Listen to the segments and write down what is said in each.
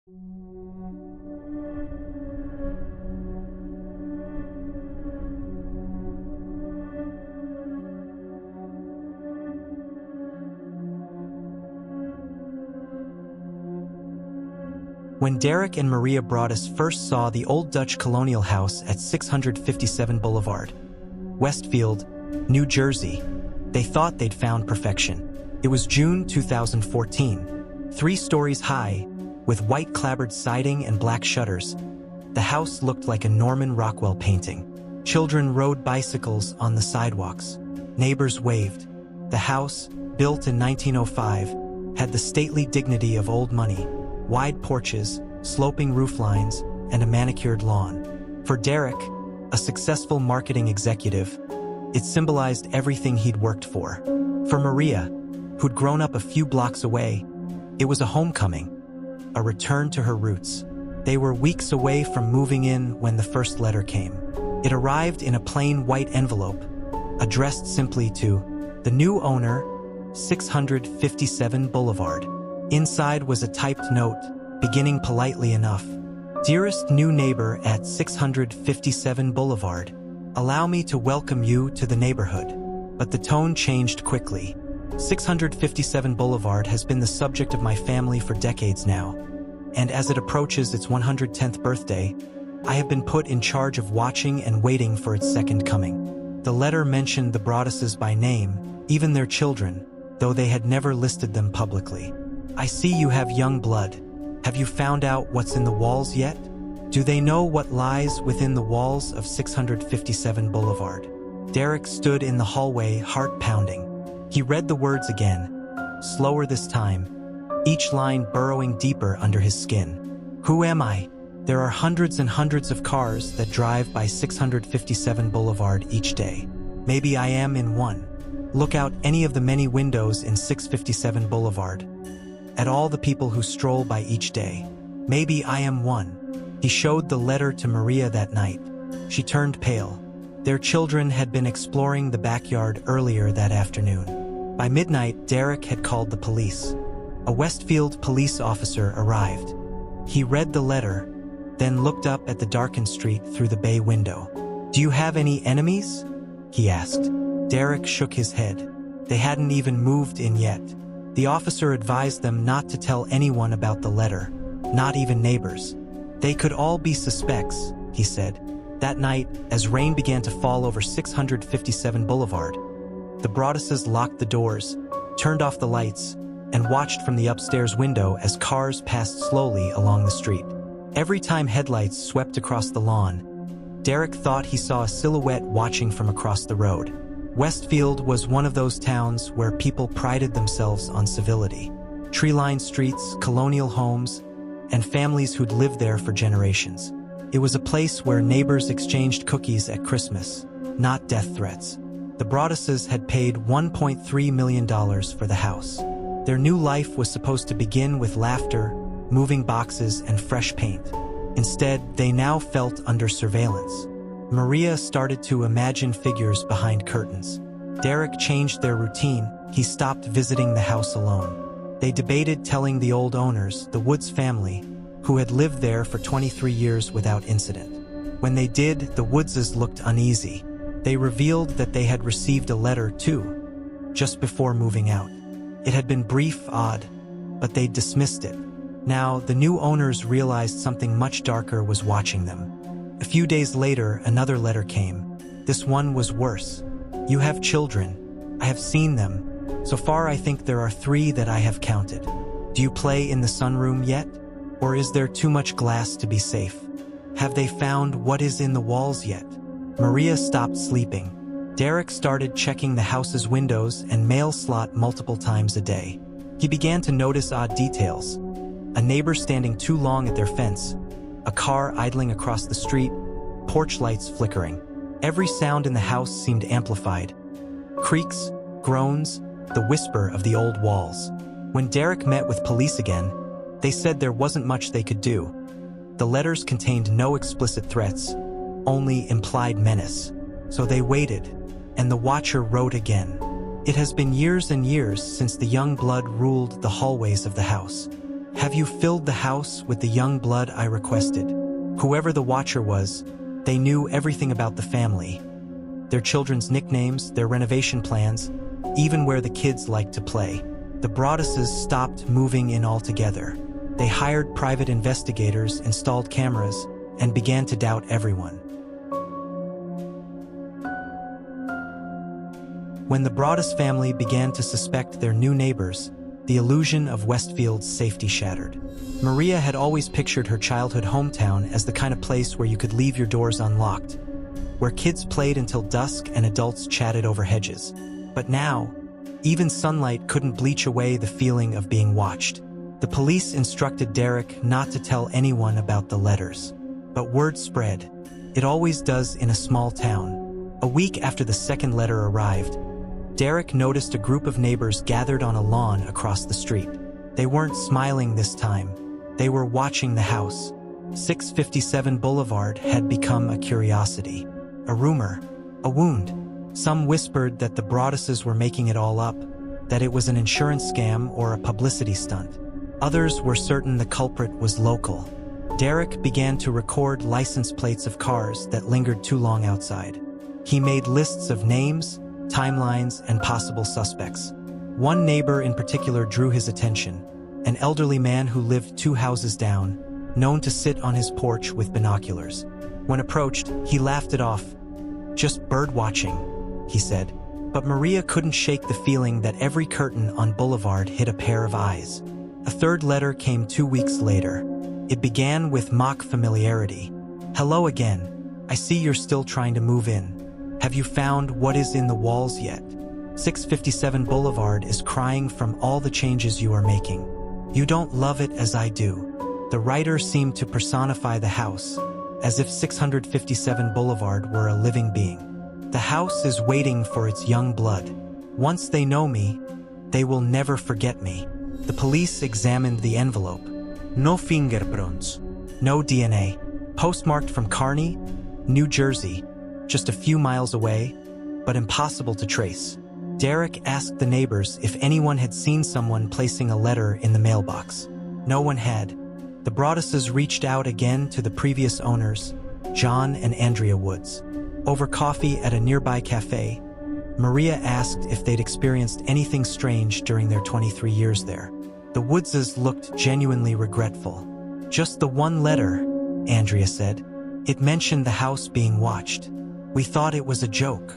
When Derek and Maria Broaddus first saw the old Dutch Colonial house at 657 Boulevard, Westfield, New Jersey, they thought they'd found perfection. It was June 2014, 3 stories high, with white clapboard siding and black shutters. The house looked like a Norman Rockwell painting. Children rode bicycles on the sidewalks. Neighbors waved. The house, built in 1905, had the stately dignity of old money. Wide porches, sloping roof lines, and a manicured lawn. For Derek, a successful marketing executive, it symbolized everything he'd worked for. For Maria, who'd grown up a few blocks away, it was a homecoming, a return to her roots. They were weeks away from moving in when the first letter came. It arrived in a plain white envelope, addressed simply to the new owner, 657 Boulevard. Inside was a typed note, beginning politely enough. Dearest new neighbor at 657 Boulevard, allow me to welcome you to the neighborhood. But the tone changed quickly. 657 Boulevard has been the subject of my family for decades now, and as it approaches its 110th birthday, I have been put in charge of watching and waiting for its second coming. The letter mentioned the Broadduses by name, even their children, though they had never listed them publicly. I see you have young blood. Have you found out what's in the walls yet? Do they know what lies within the walls of 657 Boulevard? Derek stood in the hallway, heart pounding. He read the words again, slower this time, each line burrowing deeper under his skin. Who am I? There are hundreds and hundreds of cars that drive by 657 Boulevard each day. Maybe I am in one. Look out any of the many windows in 657 Boulevard. At all the people who stroll by each day. Maybe I am one. He showed the letter to Maria that night. She turned pale. Their children had been exploring the backyard earlier that afternoon. By midnight, Derek had called the police. A Westfield police officer arrived. He read the letter, then looked up at the darkened street through the bay window. Do you have any enemies? He asked. Derek shook his head. They hadn't even moved in yet. The officer advised them not to tell anyone about the letter, not even neighbors. They could all be suspects, he said. That night, as rain began to fall over 657 Boulevard, the Broadduses locked the doors, turned off the lights, and watched from the upstairs window as cars passed slowly along the street. Every time headlights swept across the lawn, Derek thought he saw a silhouette watching from across the road. Westfield was one of those towns where people prided themselves on civility. Tree-lined streets, colonial homes, and families who'd lived there for generations. It was a place where neighbors exchanged cookies at Christmas, not death threats. The Broadduses had paid $1.3 million for the house. Their new life was supposed to begin with laughter, moving boxes, and fresh paint. Instead, they now felt under surveillance. Maria started to imagine figures behind curtains. Derek changed their routine. He stopped visiting the house alone. They debated telling the old owners, the Woods family, who had lived there for 23 years without incident. When they did, the Woodses looked uneasy. They revealed that they had received a letter, too, just before moving out. It had been brief, odd, but they dismissed it. Now, the new owners realized something much darker was watching them. A few days later, another letter came. This one was worse. You have children. I have seen them. So far, I think there are 3 that I have counted. Do you play in the sunroom yet? Or is there too much glass to be safe? Have they found what is in the walls yet? Maria stopped sleeping. Derek started checking the house's windows and mail slot multiple times a day. He began to notice odd details. A neighbor standing too long at their fence, a car idling across the street, porch lights flickering. Every sound in the house seemed amplified. Creaks, groans, the whisper of the old walls. When Derek met with police again, they said there wasn't much they could do. The letters contained no explicit threats, only implied menace. So they waited, and the watcher wrote again. It has been years and years since the young blood ruled the hallways of the house. "Have you filled the house with the young blood I requested?" Whoever the watcher was, they knew everything about the family. Their children's nicknames, their renovation plans, even where the kids liked to play. The Broadduses stopped moving in altogether. They hired private investigators, installed cameras, and began to doubt everyone. When the Broaddus family began to suspect their new neighbors, the illusion of Westfield's safety shattered. Maria had always pictured her childhood hometown as the kind of place where you could leave your doors unlocked, where kids played until dusk and adults chatted over hedges. But now, even sunlight couldn't bleach away the feeling of being watched. The police instructed Derek not to tell anyone about the letters. But word spread. It always does in a small town. A week after the second letter arrived, Derek noticed a group of neighbors gathered on a lawn across the street. They weren't smiling this time. They were watching the house. 657 Boulevard had become a curiosity. A rumor. A wound. Some whispered that the Broadduses were making it all up, that it was an insurance scam or a publicity stunt. Others were certain the culprit was local. Derek began to record license plates of cars that lingered too long outside. He made lists of names, timelines, and possible suspects. One neighbor in particular drew his attention, an elderly man who lived 2 houses down, known to sit on his porch with binoculars. When approached, he laughed it off. "Just bird watching," he said. But Maria couldn't shake the feeling that every curtain on Boulevard hid a pair of eyes. A third letter came 2 weeks later. It began with mock familiarity. "Hello again. I see you're still trying to move in. Have you found what is in the walls yet? 657 Boulevard is crying from all the changes you are making. You don't love it as I do." The writer seemed to personify the house, as if 657 Boulevard were a living being. "The house is waiting for its young blood. Once they know me, they will never forget me." The police examined the envelope. No fingerprints. No DNA. Postmarked from Kearny, New Jersey, just a few miles away, but impossible to trace. Derek asked the neighbors if anyone had seen someone placing a letter in the mailbox. No one had. The Broadduses reached out again to the previous owners, John and Andrea Woods. Over coffee at a nearby cafe, Maria asked if they'd experienced anything strange during their 23 years there. The Woodses looked genuinely regretful. "Just the one letter," Andrea said. "It mentioned the house being watched. We thought it was a joke."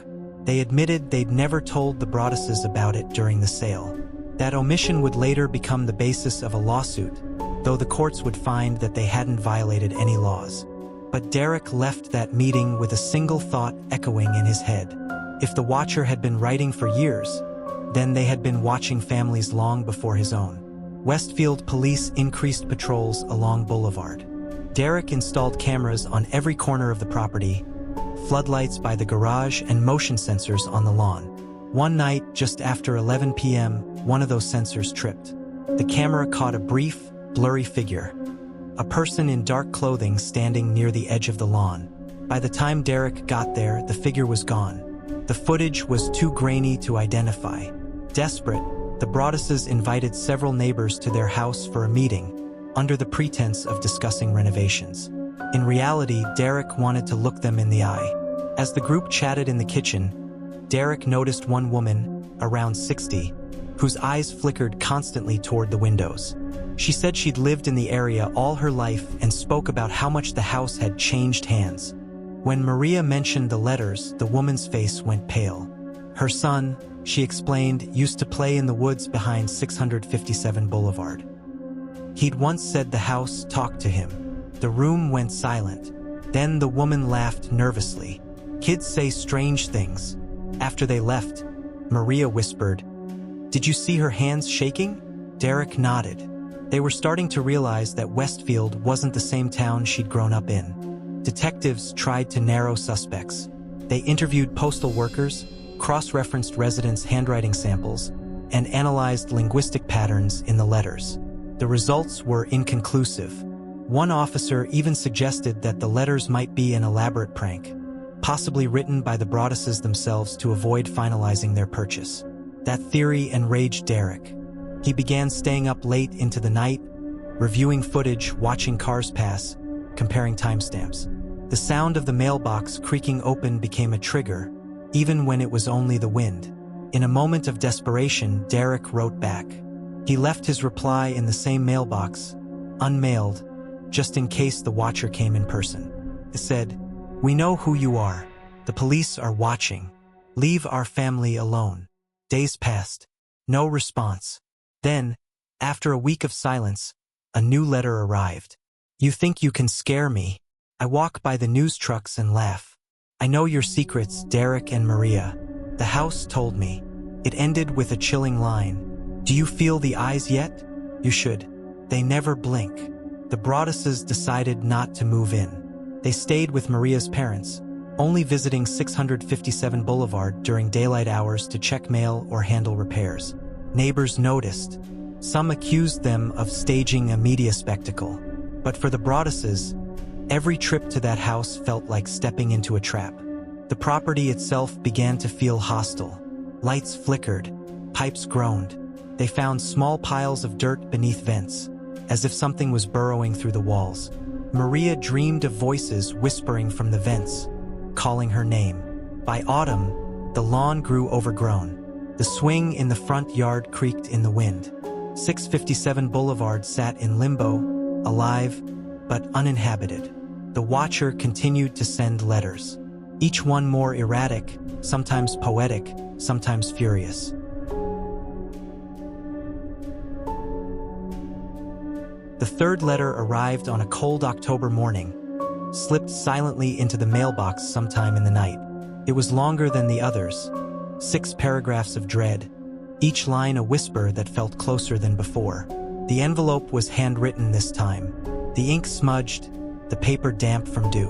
They admitted they'd never told the Broadduses about it during the sale. That omission would later become the basis of a lawsuit, though the courts would find that they hadn't violated any laws. But Derek left that meeting with a single thought echoing in his head. If the watcher had been writing for years, then they had been watching families long before his own. Westfield police increased patrols along Boulevard. Derek installed cameras on every corner of the property, floodlights by the garage and motion sensors on the lawn. One night, just after 11 p.m., one of those sensors tripped. The camera caught a brief, blurry figure. A person in dark clothing standing near the edge of the lawn. By the time Derek got there, the figure was gone. The footage was too grainy to identify. Desperate, the Broadduses invited several neighbors to their house for a meeting, under the pretense of discussing renovations. In reality, Derek wanted to look them in the eye. As the group chatted in the kitchen, Derek noticed one woman, around 60, whose eyes flickered constantly toward the windows. She said she'd lived in the area all her life and spoke about how much the house had changed hands. When Maria mentioned the letters, the woman's face went pale. Her son, she explained, used to play in the woods behind 657 Boulevard. He'd once said the house talked to him. The room went silent. Then the woman laughed nervously. "Kids say strange things." After they left, Maria whispered, "Did you see her hands shaking?" Derek nodded. They were starting to realize that Westfield wasn't the same town she'd grown up in. Detectives tried to narrow suspects. They interviewed postal workers, cross-referenced residents' handwriting samples, and analyzed linguistic patterns in the letters. The results were inconclusive. One officer even suggested that the letters might be an elaborate prank, possibly written by the Broadduses themselves to avoid finalizing their purchase. That theory enraged Derek. He began staying up late into the night, reviewing footage, watching cars pass, comparing timestamps. The sound of the mailbox creaking open became a trigger, even when it was only the wind. In a moment of desperation, Derek wrote back. He left his reply in the same mailbox, unmailed, just in case the watcher came in person. It said, "We know who you are. The police are watching. Leave our family alone." Days passed. No response. Then, after a week of silence, a new letter arrived. "You think you can scare me? I walk by the news trucks and laugh. I know your secrets, Derek and Maria. The house told me." It ended with a chilling line. "Do you feel the eyes yet? You should. They never blink." The Broadduses decided not to move in. They stayed with Maria's parents, only visiting 657 Boulevard during daylight hours to check mail or handle repairs. Neighbors noticed. Some accused them of staging a media spectacle. But for the Broadduses, every trip to that house felt like stepping into a trap. The property itself began to feel hostile. Lights flickered, pipes groaned. They found small piles of dirt beneath vents, as if something was burrowing through the walls. Maria dreamed of voices whispering from the vents, calling her name. By autumn, the lawn grew overgrown. The swing in the front yard creaked in the wind. 657 Boulevard sat in limbo, alive, but uninhabited. The watcher continued to send letters, each one more erratic, sometimes poetic, sometimes furious. The third letter arrived on a cold October morning, slipped silently into the mailbox sometime in the night. It was longer than the others, 6 paragraphs of dread, each line a whisper that felt closer than before. The envelope was handwritten this time, the ink smudged, the paper damp from dew.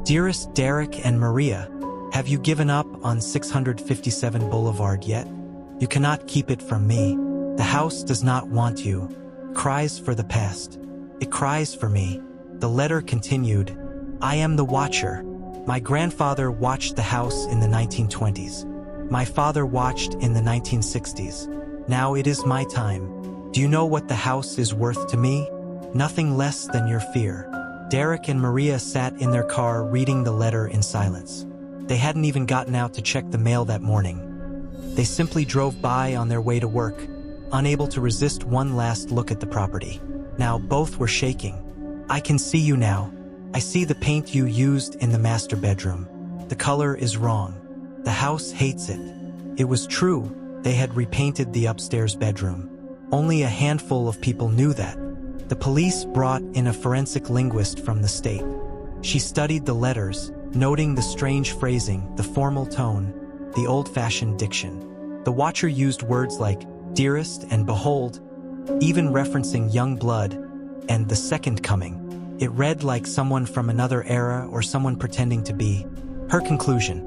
"Dearest Derek and Maria, have you given up on 657 Boulevard yet? You cannot keep it from me. The house does not want you. Cries for the past. It cries for me." The letter continued, "I am the watcher. My grandfather watched the house in the 1920s. My father watched in the 1960s. Now it is my time. Do you know what the house is worth to me? Nothing less than your fear." Derek and Maria sat in their car reading the letter in silence. They hadn't even gotten out to check the mail that morning. They simply drove by on their way to work, unable to resist one last look at the property. Now both were shaking. "I can see you now. I see the paint you used in the master bedroom. The color is wrong. The house hates it." It was true. They had repainted the upstairs bedroom. Only a handful of people knew that. The police brought in a forensic linguist from the state. She studied the letters, noting the strange phrasing, the formal tone, the old-fashioned diction. The watcher used words like "dearest" and "behold," even referencing young blood and the second coming. It read like someone from another era or someone pretending to be. Her conclusion: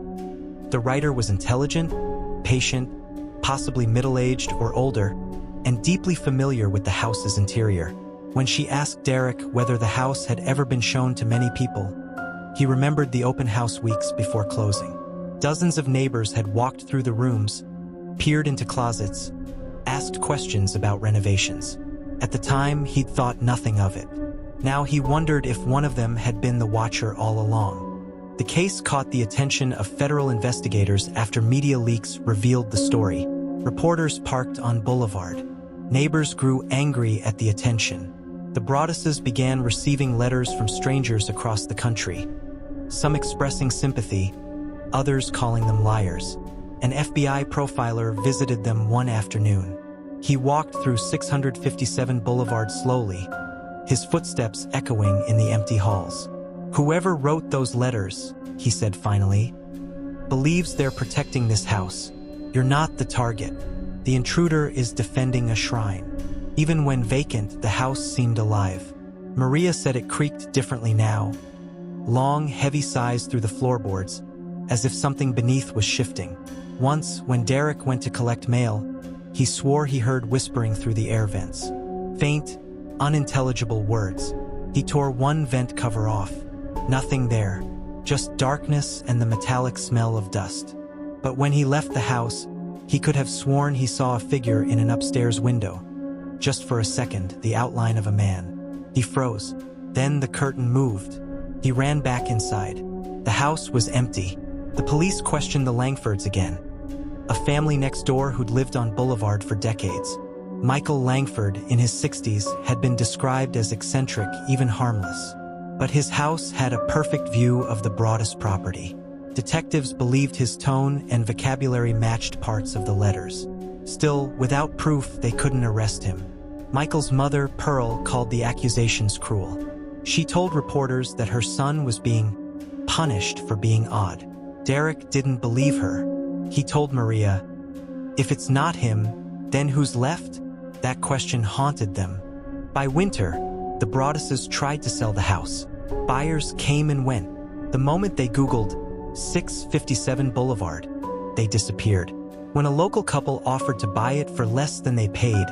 the writer was intelligent, patient, possibly middle-aged or older, and deeply familiar with the house's interior. When she asked Derek whether the house had ever been shown to many people, he remembered the open house weeks before closing. Dozens of neighbors had walked through the rooms, peered into closets, asked questions about renovations. At the time, he'd thought nothing of it. Now he wondered if one of them had been the watcher all along. The case caught the attention of federal investigators after media leaks revealed the story. Reporters parked on Boulevard. Neighbors grew angry at the attention. The Broadduses began receiving letters from strangers across the country, some expressing sympathy, others calling them liars. An FBI profiler visited them one afternoon. He walked through 657 Boulevard slowly, his footsteps echoing in the empty halls. "Whoever wrote those letters," he said finally, "believes they're protecting this house. You're not the target. The intruder is defending a shrine." Even when vacant, the house seemed alive. Maria said it creaked differently now. Long, heavy sighs through the floorboards, as if something beneath was shifting. Once, when Derek went to collect mail, he swore he heard whispering through the air vents. Faint, unintelligible words. He tore one vent cover off. Nothing there, just darkness and the metallic smell of dust. But when he left the house, he could have sworn he saw a figure in an upstairs window. Just for a second, the outline of a man. He froze. Then the curtain moved. He ran back inside. The house was empty. The police questioned the Langfords again, a family next door who'd lived on Boulevard for decades. Michael Langford, in his 60s, had been described as eccentric, even harmless. But his house had a perfect view of the Broaddus property. Detectives believed his tone and vocabulary matched parts of the letters. Still, without proof, they couldn't arrest him. Michael's mother, Pearl, called the accusations cruel. She told reporters that her son was being punished for being odd. Derek didn't believe her. He told Maria, "If it's not him, then who's left?" That question haunted them. By winter, the Broadduses tried to sell the house. Buyers came and went. The moment they Googled 657 Boulevard, they disappeared. When a local couple offered to buy it for less than they paid,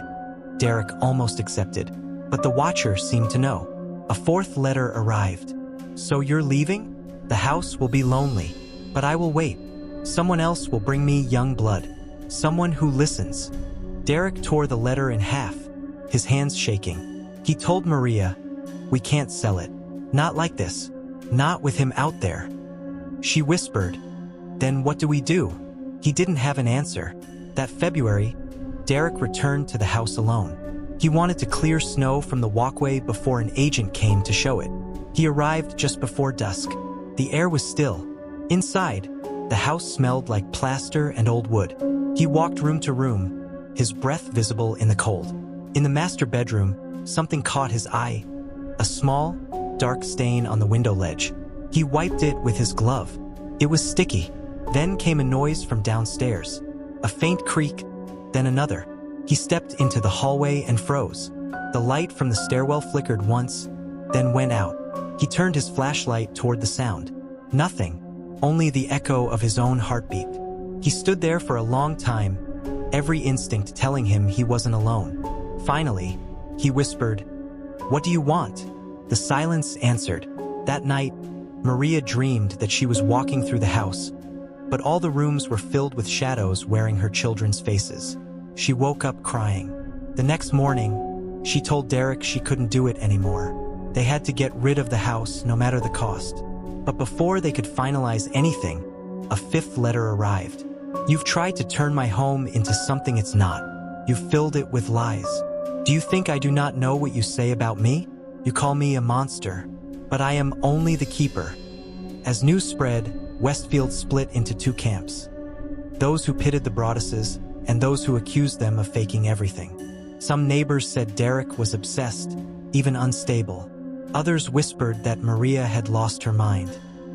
Derek almost accepted. But the watcher seemed to know. A fourth letter arrived. "So you're leaving? The house will be lonely, but I will wait. Someone else will bring me young blood. Someone who listens." Derek tore the letter in half, his hands shaking. He told Maria, "We can't sell it. Not like this. Not with him out there." She whispered, "Then what do we do?" He didn't have an answer. That February, Derek returned to the house alone. He wanted to clear snow from the walkway before an agent came to show it. He arrived just before dusk. The air was still. Inside, the house smelled like plaster and old wood. He walked room to room, his breath visible in the cold. In the master bedroom, something caught his eye. A small, dark stain on the window ledge. He wiped it with his glove. It was sticky. Then came a noise from downstairs. A faint creak, then another. He stepped into the hallway and froze. The light from the stairwell flickered once, then went out. He turned his flashlight toward the sound. Nothing, only the echo of his own heartbeat. He stood there for a long time, every instinct telling him he wasn't alone. Finally, he whispered, "What do you want?" The silence answered. That night, Maria dreamed that she was walking through the house, but all the rooms were filled with shadows wearing her children's faces. She woke up crying. The next morning, she told Derek she couldn't do it anymore. They had to get rid of the house, no matter the cost. But before they could finalize anything, a fifth letter arrived. "You've tried to turn my home into something it's not. You've filled it with lies. Do you think I do not know what you say about me? You call me a monster, but I am only the keeper." As news spread, Westfield split into two camps. Those who pitted the Broadduses and those who accused them of faking everything. Some neighbors said Derek was obsessed, even unstable. Others whispered that Maria had lost her mind.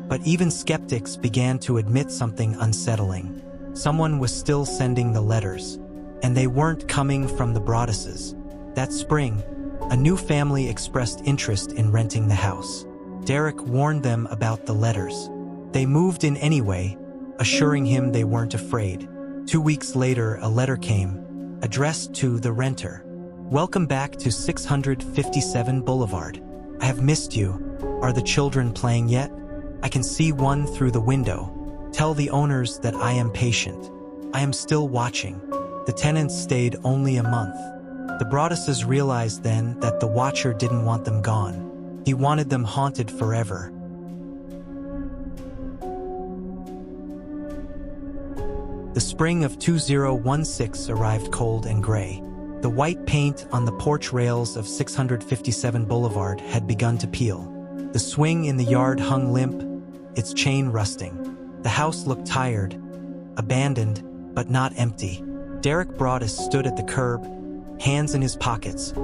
But even skeptics began to admit something unsettling. Someone was still sending the letters, and they weren't coming from the Broadduses. That spring, a new family expressed interest in renting the house. Derek warned them about the letters. They moved in anyway, assuring him they weren't afraid. 2 weeks later, a letter came, addressed to the renter. "Welcome back to 657 Boulevard. I have missed you. Are the children playing yet? I can see one through the window. Tell the owners that I am patient. I am still watching." The tenants stayed only a month. The Broadduses realized then that the watcher didn't want them gone. He wanted them haunted forever. The spring of 2016 arrived cold and gray. The white paint on the porch rails of 657 Boulevard had begun to peel. The swing in the yard hung limp, its chain rusting. The house looked tired, abandoned, but not empty. Derek Broaddus stood at the curb, hands in his pockets,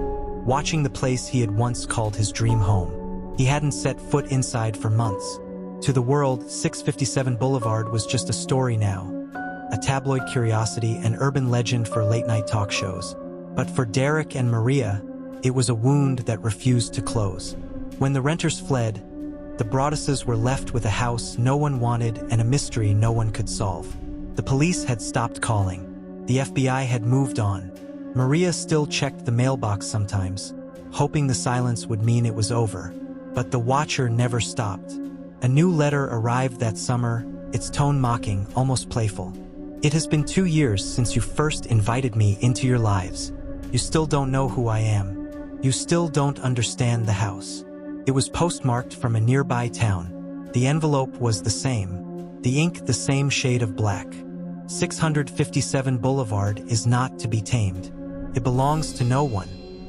watching the place he had once called his dream home. He hadn't set foot inside for months. To the world, 657 Boulevard was just a story now, a tabloid curiosity, an urban legend for late-night talk shows. But for Derek and Maria, it was a wound that refused to close. When the renters fled, the Broadduses were left with a house no one wanted and a mystery no one could solve. The police had stopped calling. The FBI had moved on. Maria still checked the mailbox sometimes, hoping the silence would mean it was over. But the watcher never stopped. A new letter arrived that summer, its tone mocking, almost playful. "It has been 2 years since you first invited me into your lives. You still don't know who I am. You still don't understand the house. It was postmarked from a nearby town. The envelope was the same. The ink the same shade of black. 657 Boulevard is not to be tamed. It belongs to no one.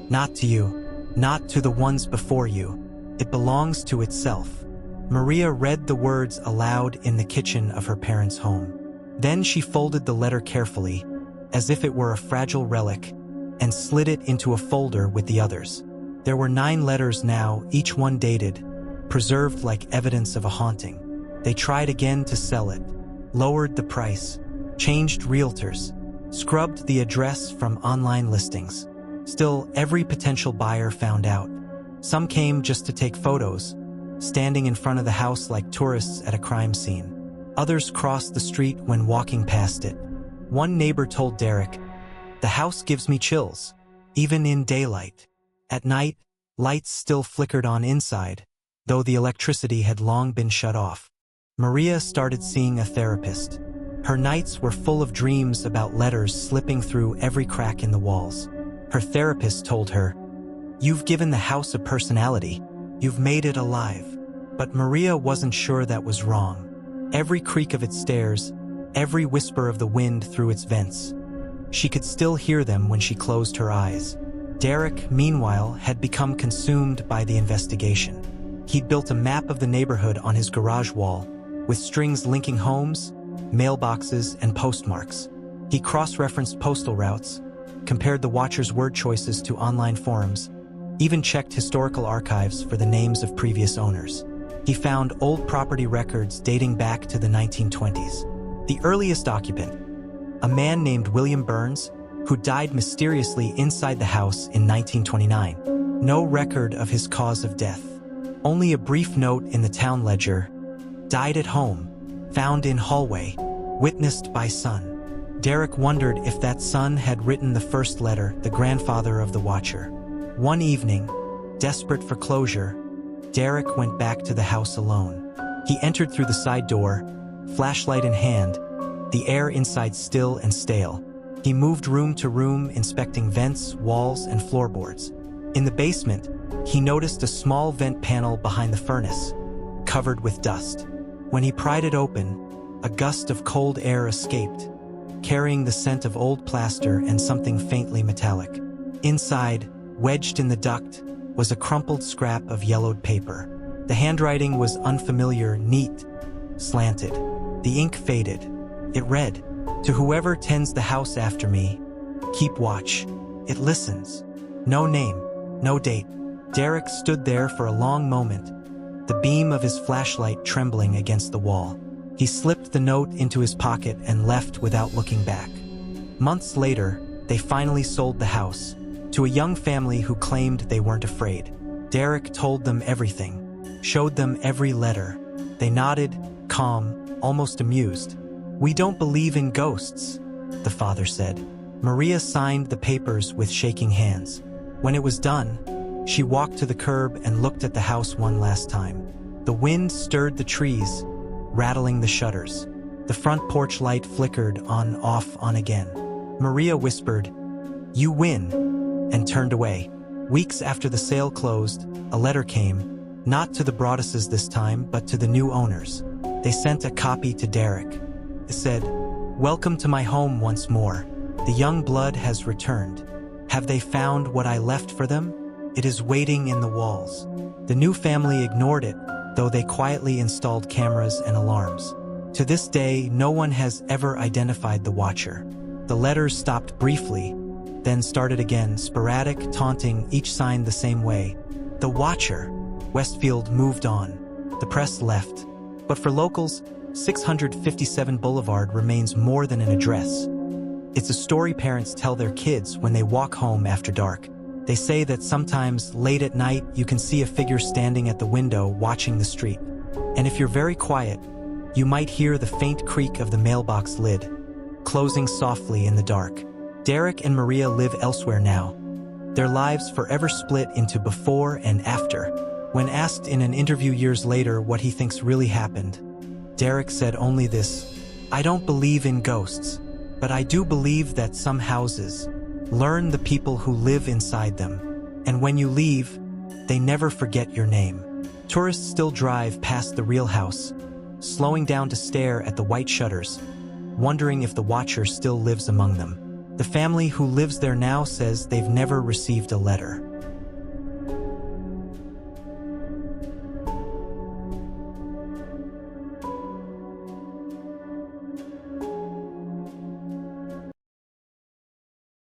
Not to you. Not to the ones before you. It belongs to itself. Maria read the words aloud in the kitchen of her parents' home. Then she folded the letter carefully, as if it were a fragile relic, and slid it into a folder with the others. There were 9 letters now, each one dated, preserved like evidence of a haunting. They tried again to sell it, lowered the price, changed realtors, scrubbed the address from online listings. Still, every potential buyer found out. Some came just to take photos, standing in front of the house like tourists at a crime scene. Others crossed the street when walking past it. One neighbor told Derek, "The house gives me chills, even in daylight." At night, lights still flickered on inside, though the electricity had long been shut off. Maria started seeing a therapist. Her nights were full of dreams about letters slipping through every crack in the walls. Her therapist told her, "You've given the house a personality. You've made it alive." But Maria wasn't sure that was wrong. Every creak of its stairs, every whisper of the wind through its vents, she could still hear them when she closed her eyes. Derek, meanwhile, had become consumed by the investigation. He'd built a map of the neighborhood on his garage wall, with strings linking homes, mailboxes, and postmarks. He cross-referenced postal routes, compared the watchers' word choices to online forums, even checked historical archives for the names of previous owners. He found old property records dating back to the 1920s. The earliest occupant, a man named William Burns, who died mysteriously inside the house in 1929. No record of his cause of death. Only a brief note in the town ledger. Died at home, found in hallway, witnessed by son. Derek wondered if that son had written the first letter, the grandfather of the watcher. One evening, desperate for closure, Derek went back to the house alone. He entered through the side door, flashlight in hand, the air inside still and stale. He moved room to room, inspecting vents, walls, and floorboards. In the basement, he noticed a small vent panel behind the furnace, covered with dust. When he pried it open, a gust of cold air escaped, carrying the scent of old plaster and something faintly metallic. Inside, wedged in the duct, was a crumpled scrap of yellowed paper. The handwriting was unfamiliar, neat, slanted. The ink faded. It read, "To whoever tends the house after me, keep watch. It listens." No name, no date. Derek stood there for a long moment, the beam of his flashlight trembling against the wall. He slipped the note into his pocket and left without looking back. Months later, they finally sold the house to a young family who claimed they weren't afraid. Derek told them everything, showed them every letter. They nodded, calm, almost amused. "We don't believe in ghosts," the father said. Maria signed the papers with shaking hands. When it was done, she walked to the curb and looked at the house one last time. The wind stirred the trees, rattling the shutters. The front porch light flickered on, off, on again. Maria whispered, "You win," and turned away. Weeks after the sale closed, a letter came, not to the Broadduses this time, but to the new owners. They sent a copy to Derek. It said, "Welcome to my home once more. The young blood has returned. Have they found what I left for them? It is waiting in the walls." The new family ignored it, though they quietly installed cameras and alarms. To this day, no one has ever identified the watcher. The letters stopped briefly, then started again, sporadic, taunting, each signed the same way. The watcher. Westfield moved on. The press left. But for locals, 657 Boulevard remains more than an address. It's a story parents tell their kids when they walk home after dark. They say that sometimes, late at night, you can see a figure standing at the window watching the street. And if you're very quiet, you might hear the faint creak of the mailbox lid, closing softly in the dark. Derek and Maria live elsewhere now, their lives forever split into before and after. When asked in an interview years later what he thinks really happened, Derek said only this: "I don't believe in ghosts, but I do believe that some houses learn the people who live inside them. And when you leave, they never forget your name. Tourists still drive past the real house, slowing down to stare at the white shutters, wondering if the watcher still lives among them. The family who lives there now says they've never received a letter.